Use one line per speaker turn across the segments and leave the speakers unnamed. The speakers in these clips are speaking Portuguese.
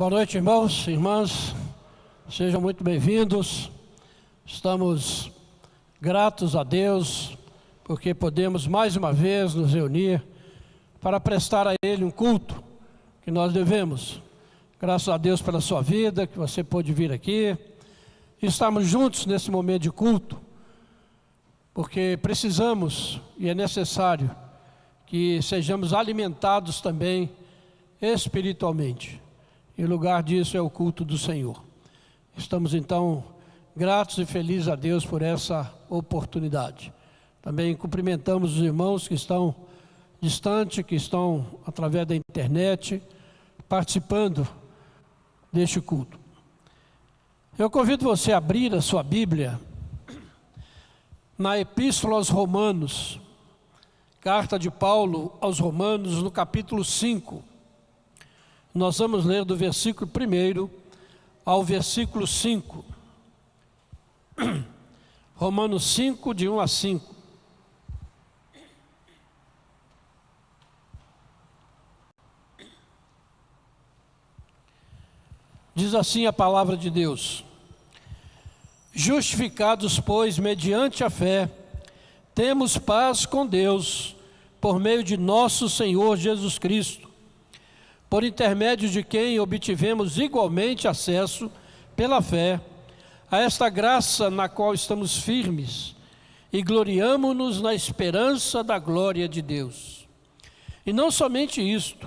Boa noite, irmãos e irmãs, sejam muito bem-vindos. Estamos gratos a Deus, porque podemos mais uma vez nos reunir para prestar a Ele um culto que nós devemos. Graças a Deus pela sua vida, que você pôde vir aqui. Estamos juntos nesse momento de culto, porque precisamos e é necessário que sejamos alimentados também espiritualmente. E o lugar disso é o culto do Senhor. Estamos então gratos e felizes a Deus por essa oportunidade. Também cumprimentamos os irmãos que estão distantes, que estão através da internet, participando deste culto. Eu convido você a abrir a sua Bíblia na Epístola aos Romanos, carta de Paulo aos Romanos, no capítulo 5. Nós vamos ler do versículo 1 ao versículo 5. Romanos 5, de 1 a 5. Diz assim a palavra de Deus: justificados, pois, mediante a fé, temos paz com Deus, por meio de nosso Senhor Jesus Cristo, por intermédio de quem obtivemos igualmente acesso, pela fé, a esta graça na qual estamos firmes e gloriamo-nos na esperança da glória de Deus. E não somente isto,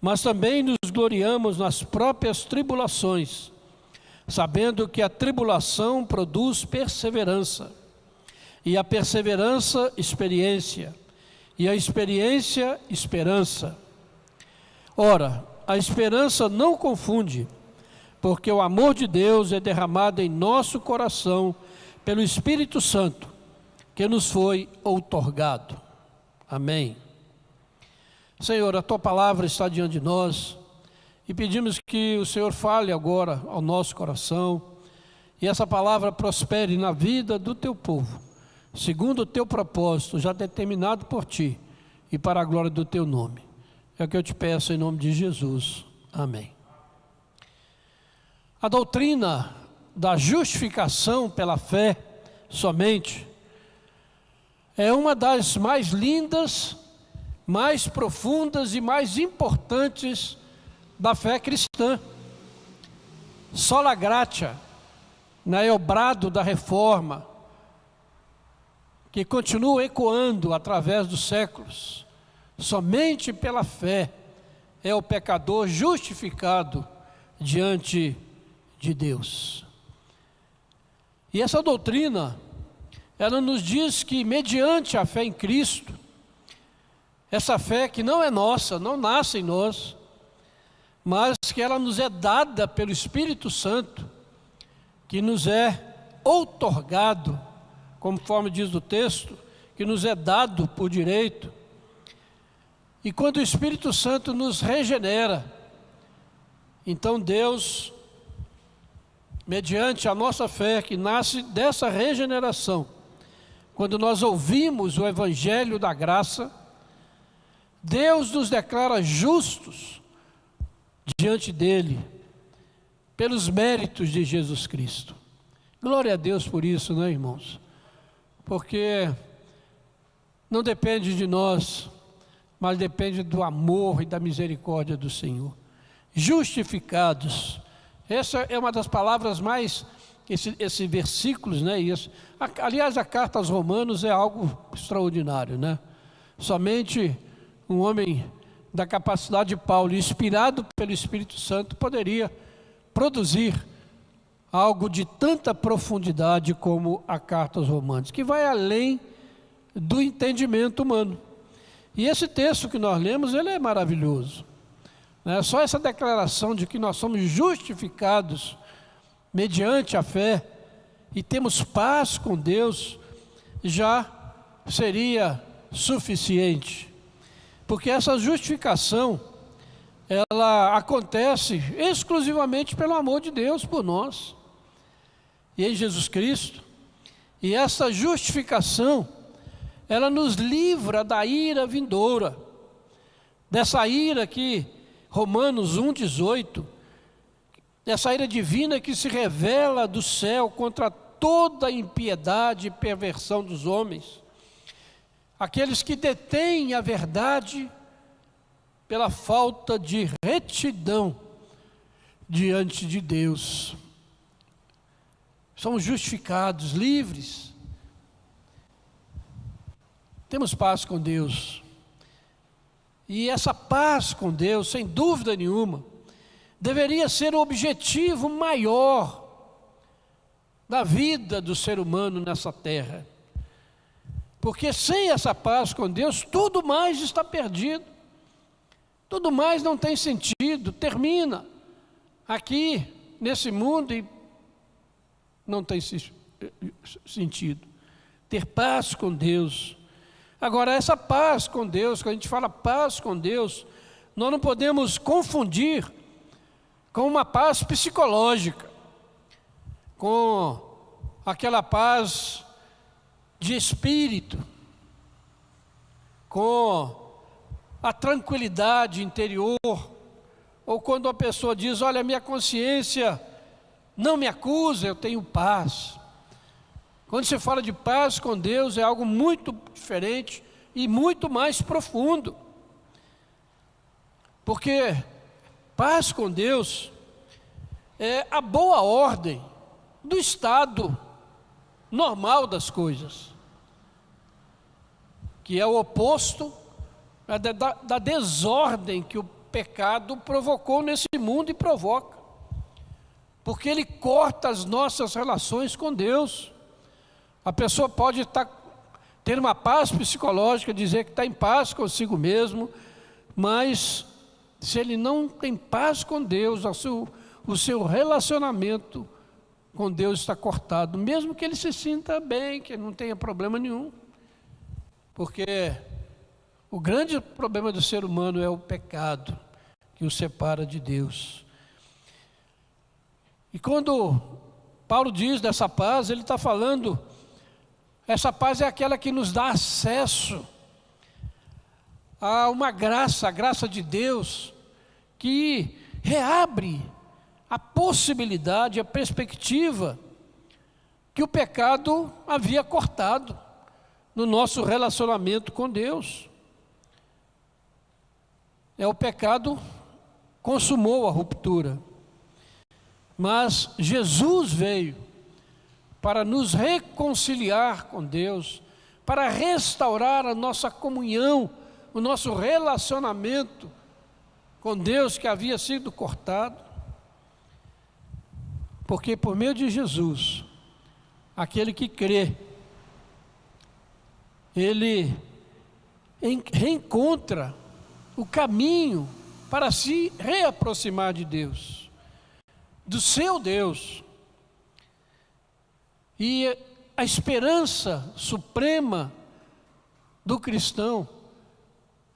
mas também nos gloriamos nas próprias tribulações, sabendo que a tribulação produz perseverança, e a perseverança, experiência, e a experiência, esperança. Ora, a esperança não confunde, porque o amor de Deus é derramado em nosso coração pelo Espírito Santo, que nos foi outorgado. Amém. Senhor, a Tua palavra está diante de nós, e pedimos que o Senhor fale agora ao nosso coração, e essa palavra prospere na vida do Teu povo, segundo o Teu propósito, já determinado por Ti, e para a glória do Teu nome. É o que eu te peço em nome de Jesus. Amém. A doutrina da justificação pela fé somente é uma das mais lindas, mais profundas e mais importantes da fé cristã. Sola gratia, é o brado da reforma, que continua ecoando através dos séculos. Somente pela fé é o pecador justificado diante de Deus. E essa doutrina, ela nos diz que mediante a fé em Cristo, essa fé que não é nossa, não nasce em nós, mas que ela nos é dada pelo Espírito Santo, que nos é outorgado, conforme diz o texto, que nos é dado por direito. E quando o Espírito Santo nos regenera, então Deus, mediante a nossa fé que nasce dessa regeneração, quando nós ouvimos o Evangelho da graça, Deus nos declara justos diante dEle, pelos méritos de Jesus Cristo. Glória a Deus por isso, né, irmãos? Porque não depende de nós, mas depende do amor e da misericórdia do Senhor. Justificados, essa é uma das palavras mais, esses versículos, né? Aliás, a carta aos Romanos é algo extraordinário, né? Somente um homem da capacidade de Paulo, inspirado pelo Espírito Santo, poderia produzir algo de tanta profundidade como a carta aos Romanos, que vai além do entendimento humano. E esse texto que nós lemos, ele é maravilhoso, né? Só essa declaração de que nós somos justificados mediante a fé e temos paz com Deus, já seria suficiente. Porque essa justificação, ela acontece exclusivamente pelo amor de Deus por nós, e em Jesus Cristo. E essa justificação, ela nos livra da ira vindoura, dessa ira que Romanos 1,18 essa ira divina que se revela do céu contra toda a impiedade e perversão dos homens, aqueles que detêm a verdade pela falta de retidão diante de Deus. Somos justificados, livres. Temos paz com Deus. E essa paz com Deus, sem dúvida nenhuma, deveria ser o objetivo maior da vida do ser humano nessa terra. Porque sem essa paz com Deus, tudo mais está perdido. Tudo mais não tem sentido, termina aqui, nesse mundo, e não tem sentido. Ter paz com Deus. Agora, essa paz com Deus, quando a gente fala paz com Deus, nós não podemos confundir com uma paz psicológica, com aquela paz de espírito, com a tranquilidade interior, ou quando a pessoa diz, olha, minha consciência não me acusa, eu tenho paz. Quando se fala de paz com Deus, é algo muito diferente e muito mais profundo. Porque paz com Deus é a boa ordem do estado normal das coisas, que é o oposto da desordem que o pecado provocou nesse mundo e provoca. Porque ele corta as nossas relações com Deus. A pessoa pode ter uma paz psicológica, dizer que está em paz consigo mesmo, mas se ele não tem paz com Deus, o seu relacionamento com Deus está cortado, mesmo que ele se sinta bem, que não tenha problema nenhum. Porque o grande problema do ser humano é o pecado que o separa de Deus. E quando Paulo diz dessa paz, ele está falando, essa paz é aquela que nos dá acesso a uma graça, a graça de Deus, que reabre a possibilidade, a perspectiva que o pecado havia cortado no nosso relacionamento com Deus. O pecado consumou a ruptura, mas Jesus veio para nos reconciliar com Deus, para restaurar a nossa comunhão, o nosso relacionamento com Deus que havia sido cortado. Porque por meio de Jesus, aquele que crê, ele reencontra o caminho para se reaproximar de Deus, do seu Deus. E a esperança suprema do cristão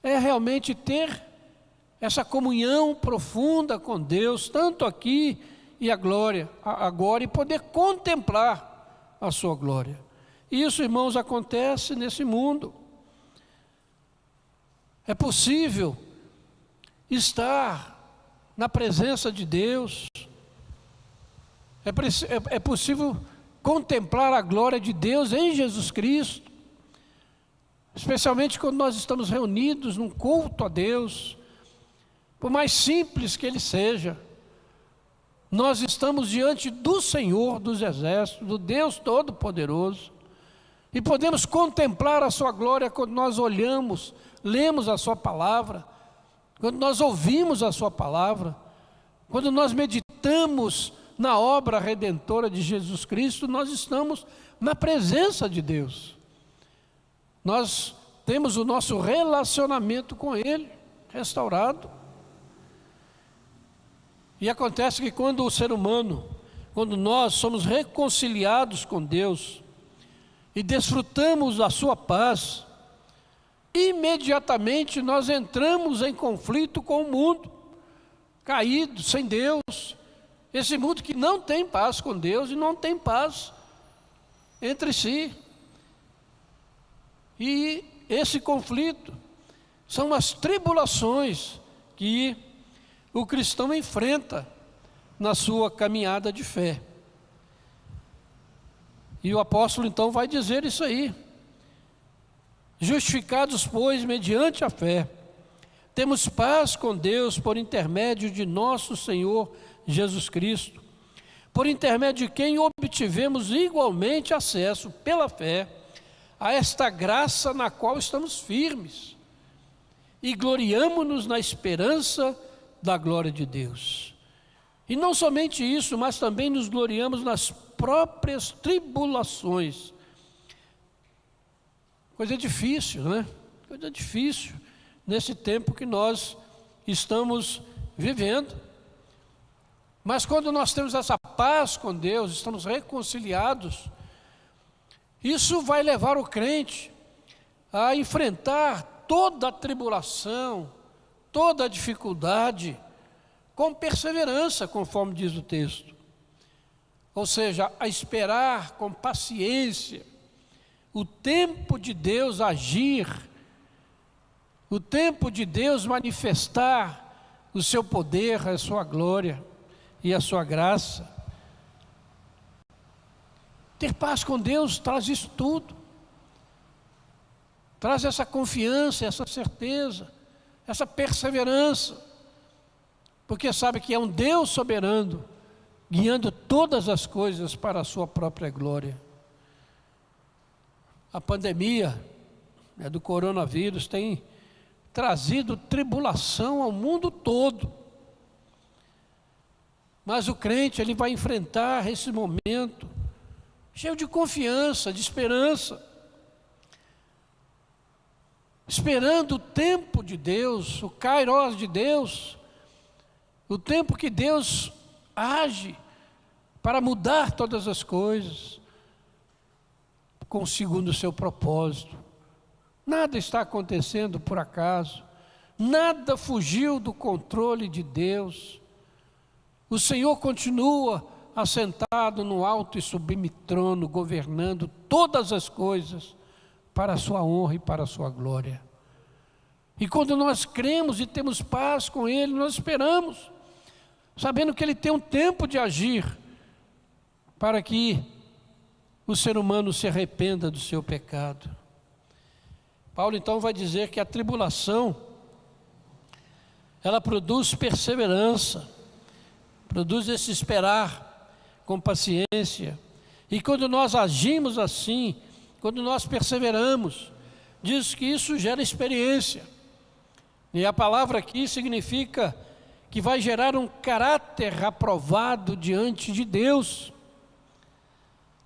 é realmente ter essa comunhão profunda com Deus, tanto aqui e agora, e poder contemplar a sua glória. E isso, irmãos, acontece nesse mundo. É possível estar na presença de Deus, é possível contemplar a glória de Deus em Jesus Cristo, especialmente quando nós estamos reunidos num culto a Deus, por mais simples que ele seja. Nós estamos diante do Senhor dos Exércitos, do Deus Todo-Poderoso, e podemos contemplar a sua glória quando nós olhamos, lemos a sua palavra, quando nós ouvimos a sua palavra, quando nós meditamos na obra redentora de Jesus Cristo, nós estamos na presença de Deus. Nós temos o nosso relacionamento com Ele restaurado. E acontece que quando o ser humano, quando nós somos reconciliados com Deus e desfrutamos da sua paz, imediatamente nós entramos em conflito com o mundo caído, sem Deus, esse mundo que não tem paz com Deus e não tem paz entre si. E esse conflito são as tribulações que o cristão enfrenta na sua caminhada de fé. E o apóstolo então vai dizer isso aí: justificados, pois, mediante a fé, temos paz com Deus por intermédio de nosso Senhor Jesus Cristo, por intermédio de quem obtivemos igualmente acesso, pela fé, a esta graça na qual estamos firmes, e gloriamo-nos na esperança da glória de Deus. E não somente isso, mas também nos gloriamos nas próprias tribulações. Coisa difícil, né? Coisa difícil nesse tempo que nós estamos vivendo. Mas quando nós temos essa paz com Deus, estamos reconciliados, isso vai levar o crente a enfrentar toda a tribulação, toda a dificuldade, com perseverança, conforme diz o texto. Ou seja, a esperar com paciência o tempo de Deus agir, o tempo de Deus manifestar o seu poder, a sua glória e a sua graça. Ter paz com Deus traz isso tudo. Traz essa confiança, essa certeza, essa perseverança. Porque sabe que é um Deus soberano, guiando todas as coisas para a sua própria glória. A pandemia do coronavírus tem trazido tribulação ao mundo todo. Mas o crente, ele vai enfrentar esse momento cheio de confiança, de esperança, esperando o tempo de Deus, o kairos de Deus, o tempo que Deus age para mudar todas as coisas, segundo o seu propósito. Nada está acontecendo por acaso, nada fugiu do controle de Deus. O Senhor continua assentado no alto e sublime trono, governando todas as coisas para a sua honra e para a sua glória. E quando nós cremos e temos paz com Ele, nós esperamos, sabendo que Ele tem um tempo de agir, para que o ser humano se arrependa do seu pecado. Paulo então vai dizer que a tribulação, ela produz perseverança, produz esse esperar com paciência. E quando nós agimos assim, quando nós perseveramos, diz que isso gera experiência. E a palavra aqui significa que vai gerar um caráter aprovado diante de Deus.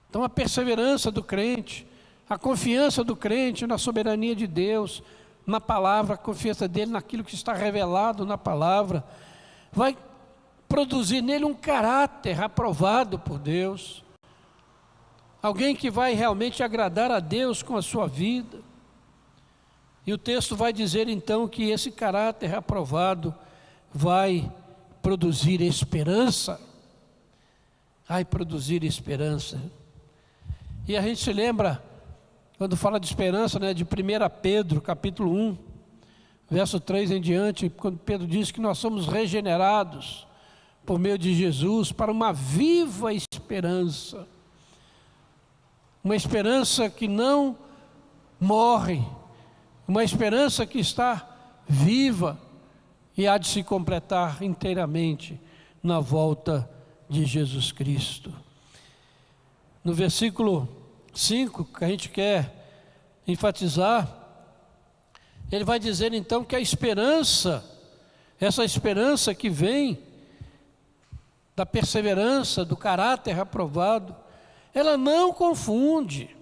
Então a perseverança do crente, a confiança do crente na soberania de Deus, na palavra, a confiança dele naquilo que está revelado na palavra, vai produzir nele um caráter aprovado por Deus. Alguém que vai realmente agradar a Deus com a sua vida. E o texto vai dizer então que esse caráter aprovado vai produzir esperança. Vai produzir esperança. E a gente se lembra, quando fala de esperança, de 1 Pedro, capítulo 1, verso 3 em diante, quando Pedro diz que nós somos regenerados por meio de Jesus para uma viva esperança. Uma esperança que não morre, uma esperança que está viva e há de se completar inteiramente na volta de Jesus Cristo. No versículo 5, que a gente quer enfatizar, ele vai dizer então que a esperança, essa esperança que vem da perseverança, do caráter aprovado, ela não confunde,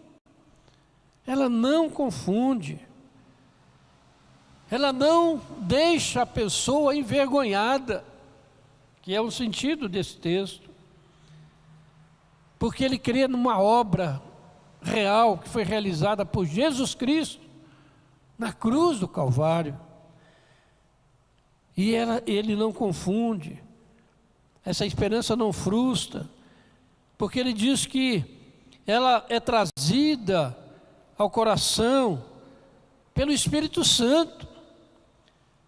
ela não confunde, ela não deixa a pessoa envergonhada, que é o sentido desse texto, porque ele crê numa obra real que foi realizada por Jesus Cristo na cruz do Calvário. E ele não confunde, essa esperança não frustra, porque ele diz que ela é trazida ao coração pelo Espírito Santo,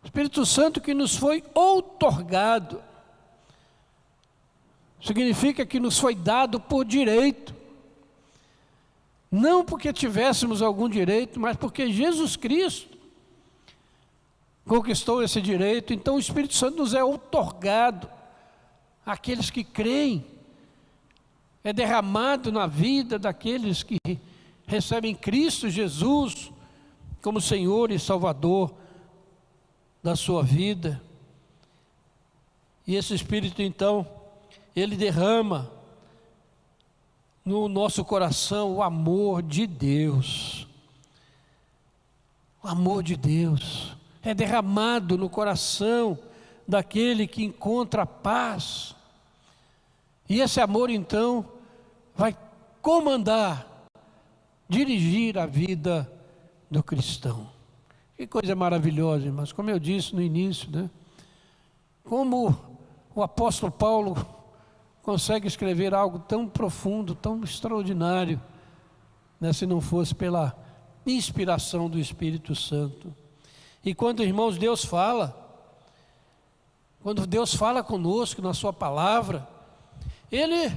Espírito Santo que nos foi outorgado. significa que nos foi dado por direito. Não porque tivéssemos algum direito, mas porque Jesus Cristo conquistou esse direito. Então o Espírito Santo nos é outorgado àqueles que creem. É derramado na vida daqueles que recebem Cristo Jesus como Senhor e Salvador da sua vida. E esse Espírito então, ele derrama no nosso coração o amor de Deus. O amor de Deus é derramado no coração daquele que encontra paz. E esse amor então vai comandar, dirigir a vida do cristão. Que coisa maravilhosa, irmãos. Como eu disse no início, né? Como o apóstolo Paulo consegue escrever algo tão profundo, tão extraordinário, né, se não fosse pela inspiração do Espírito Santo. E quando, irmãos, quando Deus fala conosco na sua palavra, Ele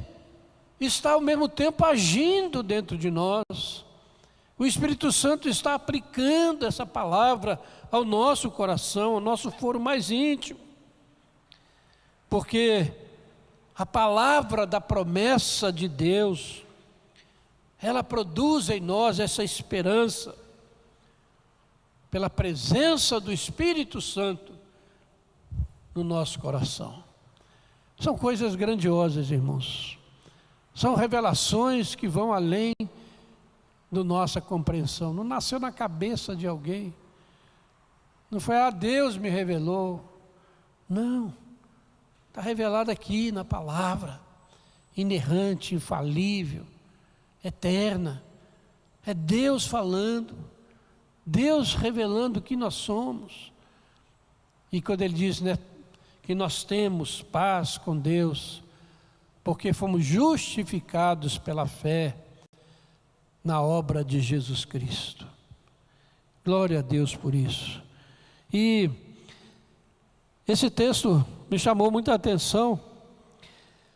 está ao mesmo tempo agindo dentro de nós. O Espírito Santo está aplicando essa palavra ao nosso coração, ao nosso foro mais íntimo. Porque a palavra da promessa de Deus, ela produz em nós essa esperança, pela presença do Espírito Santo no nosso coração. São coisas grandiosas, irmãos. São revelações que vão além da nossa compreensão. Não nasceu na cabeça de alguém. Não foi, Deus me revelou. Não. Está revelado aqui na palavra, inerrante, infalível, eterna. É Deus falando, Deus revelando o que nós somos. E quando Ele diz, né, que nós temos paz com Deus, porque fomos justificados pela fé na obra de Jesus Cristo. Glória a Deus por isso. E esse texto me chamou muita atenção,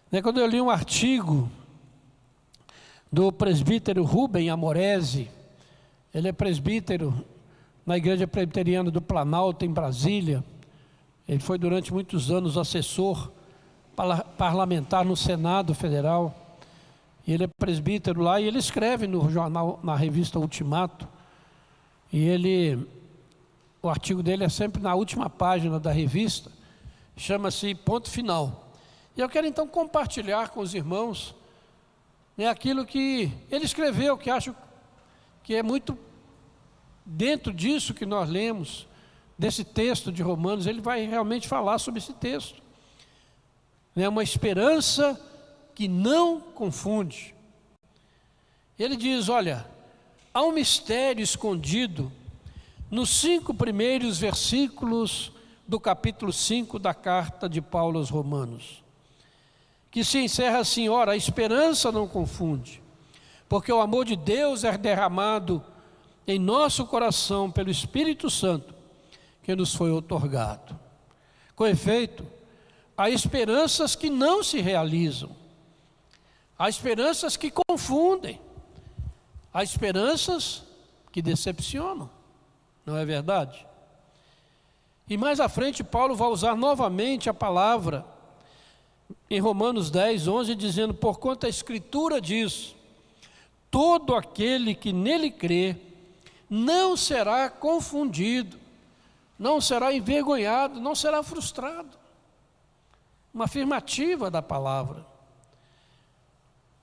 né, quando eu li um artigo do presbítero Rubem Amorese. Ele é presbítero na Igreja Presbiteriana do Planalto, em Brasília. Ele foi durante muitos anos assessor parlamentar no Senado Federal. E ele é presbítero lá, e ele escreve no jornal, na revista Ultimato. E o artigo dele é sempre na última página da revista. Chama-se Ponto Final. E eu quero então compartilhar com os irmãos, né, aquilo que ele escreveu, que acho que é muito dentro disso que nós lemos, desse texto de Romanos. Ele vai realmente falar sobre esse texto. É uma esperança que não confunde. Ele diz, olha, há um mistério escondido nos 5 primeiros versículos do capítulo 5 da carta de Paulo aos Romanos, que se encerra assim: ora, a esperança não confunde, porque o amor de Deus é derramado em nosso coração pelo Espírito Santo, que nos foi outorgado. Com efeito, há esperanças que não se realizam, há esperanças que confundem, há esperanças que decepcionam, não é verdade? E mais à frente Paulo vai usar novamente a palavra em Romanos 10, 11, dizendo: porquanto a Escritura diz, todo aquele que nele crê não será confundido, não será envergonhado, não será frustrado. Uma afirmativa da palavra.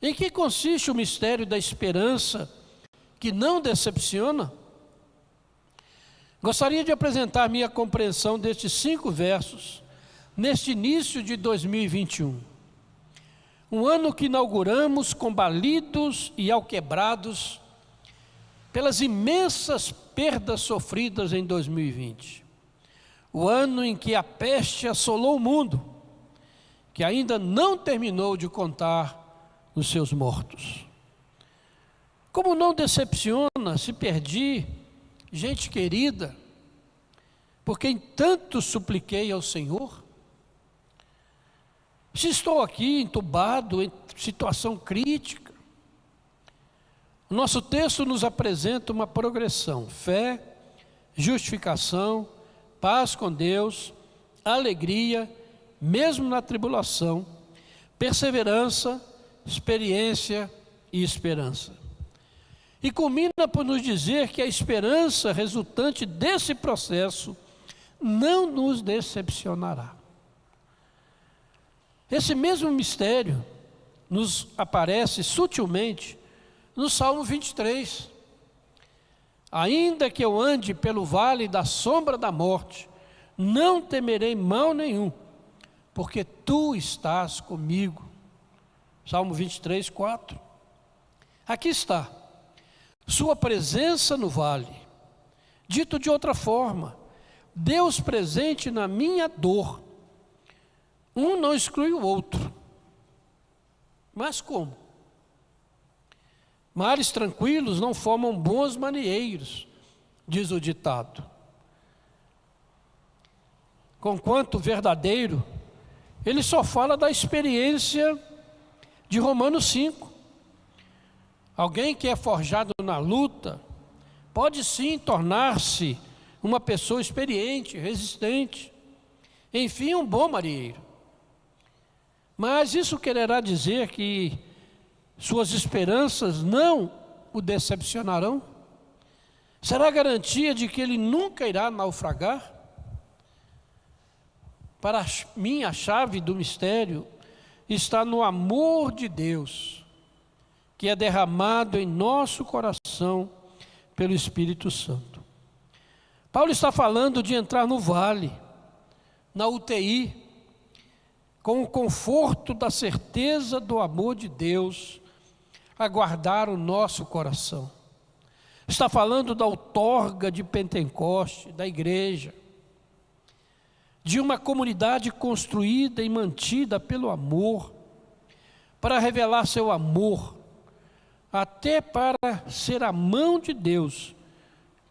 Em que consiste o mistério da esperança que não decepciona? Gostaria de apresentar minha compreensão destes 5 versos, neste início de 2021. Um ano que inauguramos combalidos e alquebrados pelas imensas perdas sofridas em 2020. O ano em que a peste assolou o mundo, que ainda não terminou de contar os seus mortos. Como não decepciona se perdi gente querida, por quem tanto supliquei ao Senhor? Se estou aqui entubado, em situação crítica, o nosso texto nos apresenta uma progressão: fé, justificação, paz com Deus, alegria, mesmo na tribulação, perseverança, experiência e esperança. E culmina por nos dizer que a esperança resultante desse processo não nos decepcionará. Esse mesmo mistério nos aparece sutilmente no Salmo 23. Ainda que eu ande pelo vale da sombra da morte, não temerei mal nenhum, porque tu estás comigo. Salmo 23, 4. Aqui está, sua presença no vale. Dito de outra forma, Deus presente na minha dor. Um não exclui o outro. Mas como? Mares tranquilos não formam bons marinheiros, diz o ditado. Conquanto verdadeiro, ele só fala da experiência de Romanos 5. Alguém que é forjado na luta pode sim tornar-se uma pessoa experiente, resistente, enfim, um bom marinheiro. Mas isso quererá dizer que suas esperanças não o decepcionarão? Será garantia de que ele nunca irá naufragar? Para mim, a chave do mistério está no amor de Deus, que é derramado em nosso coração pelo Espírito Santo. Paulo está falando de entrar no vale, na UTI, com o conforto da certeza do amor de Deus, a guardar o nosso coração. Está falando da outorga de Pentecoste, da igreja, de uma comunidade construída e mantida pelo amor, para revelar seu amor, até para ser a mão de Deus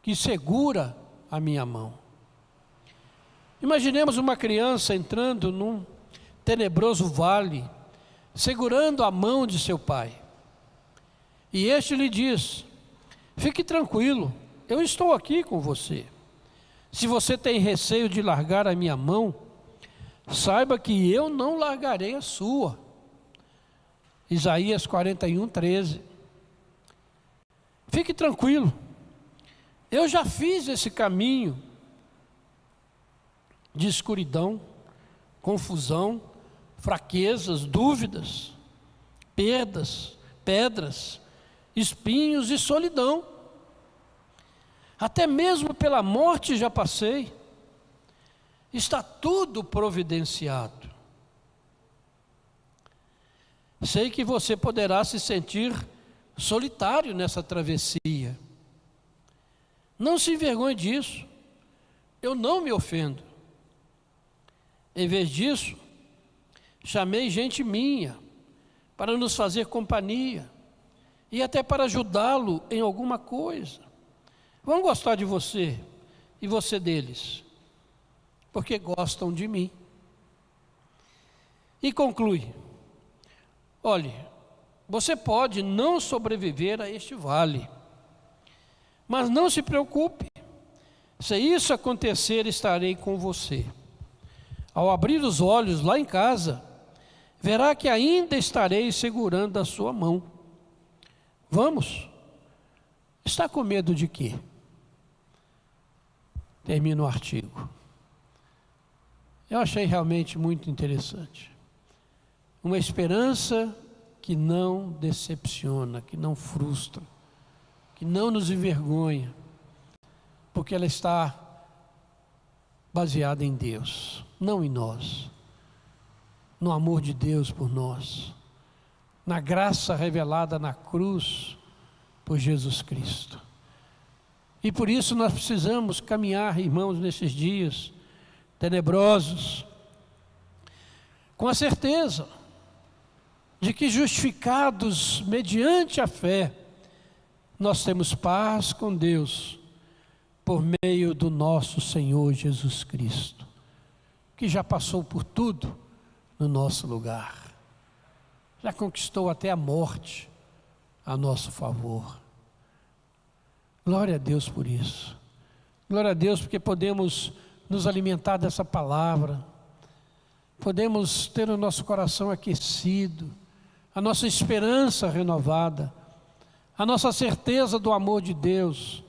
que segura a minha mão. Imaginemos uma criança entrando num tenebroso vale, segurando a mão de seu pai. E este lhe diz: fique tranquilo, eu estou aqui com você. Se você tem receio de largar a minha mão, saiba que eu não largarei a sua. Isaías 41, 13. Fique tranquilo, eu já fiz esse caminho de escuridão, confusão, fraquezas, dúvidas, perdas, pedras, espinhos e solidão. Até mesmo pela morte já passei. Está tudo providenciado. Sei que você poderá se sentir solitário nessa travessia. Não se envergonhe disso. Eu não me ofendo. Em vez disso, chamei gente minha para nos fazer companhia e até para ajudá-lo em alguma coisa. Vão gostar de você e você deles, porque gostam de mim. E conclui: olhe, você pode não sobreviver a este vale, mas não se preocupe, se isso acontecer, estarei com você. Ao abrir os olhos lá em casa, verá que ainda estarei segurando a sua mão. Vamos? Está com medo de quê? Termina o artigo. Eu achei realmente muito interessante. Uma esperança que não decepciona, que não frustra, que não nos envergonha, porque ela está baseada em Deus, não em nós, no amor de Deus por nós, na graça revelada na cruz por Jesus Cristo. E por isso nós precisamos caminhar, irmãos, nesses dias tenebrosos, com a certeza de que, justificados mediante a fé, nós temos paz com Deus por meio do nosso Senhor Jesus Cristo, que já passou por tudo no nosso lugar. Já conquistou até a morte a nosso favor. Glória a Deus por isso. Glória a Deus porque podemos nos alimentar dessa palavra. Podemos ter o nosso coração aquecido, a nossa esperança renovada, a nossa certeza do amor de Deus,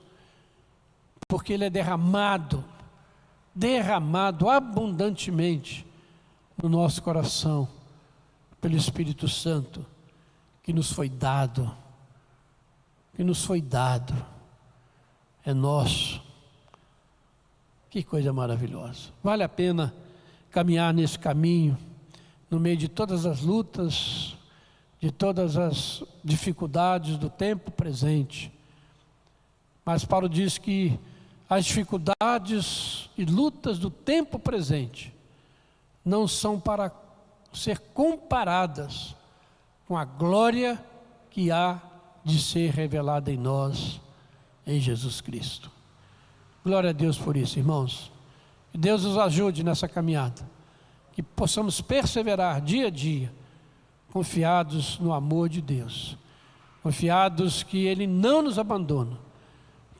porque Ele é derramado abundantemente no nosso coração, pelo Espírito Santo, que nos foi dado, é nosso. Que coisa maravilhosa. Vale a pena caminhar nesse caminho, no meio de todas as lutas, de todas as dificuldades do tempo presente. Mas Paulo diz que as dificuldades e lutas do tempo presente não são para ser comparadas com a glória que há de ser revelada em nós, em Jesus Cristo. Glória a Deus por isso, irmãos. Que Deus nos ajude nessa caminhada, que possamos perseverar dia a dia, confiados no amor de Deus, confiados que Ele não nos abandona,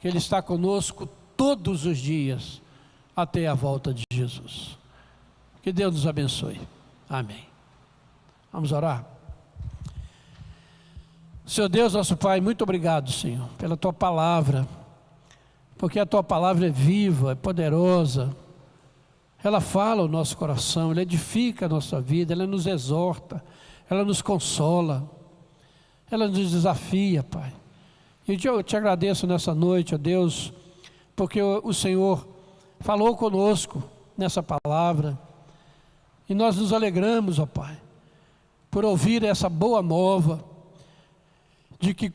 que Ele está conosco todos os dias, até a volta de Jesus. Que Deus nos abençoe. Amém. Vamos orar? Senhor Deus, nosso Pai, muito obrigado, Senhor, pela Tua palavra, porque a Tua palavra é viva, é poderosa, ela fala o nosso coração, ela edifica a nossa vida, ela nos exorta, ela nos consola, ela nos desafia, Pai. E eu te agradeço nessa noite, ó Deus, porque o Senhor falou conosco nessa palavra, e nós nos alegramos, ó Pai, por ouvir essa boa nova, de que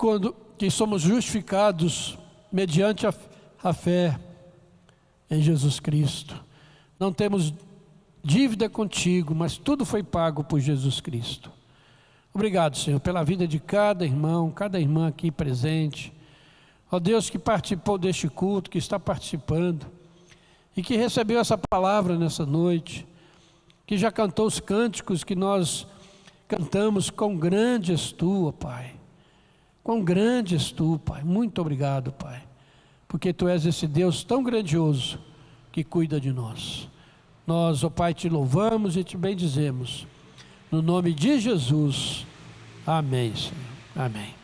que somos justificados mediante a fé em Jesus Cristo. Não temos dívida contigo, mas tudo foi pago por Jesus Cristo. Obrigado, Senhor, pela vida de cada irmão, cada irmã aqui presente. Ó Deus, que participou deste culto, que está participando, e que recebeu essa palavra nessa noite, que já cantou os cânticos que nós cantamos. Quão grande és tu, ó Pai. Quão grande és tu, Pai. Muito obrigado, Pai, porque tu és esse Deus tão grandioso que cuida de nós. Nós, ó Pai, te louvamos e te bendizemos. No nome de Jesus. Amém, Senhor. Amém.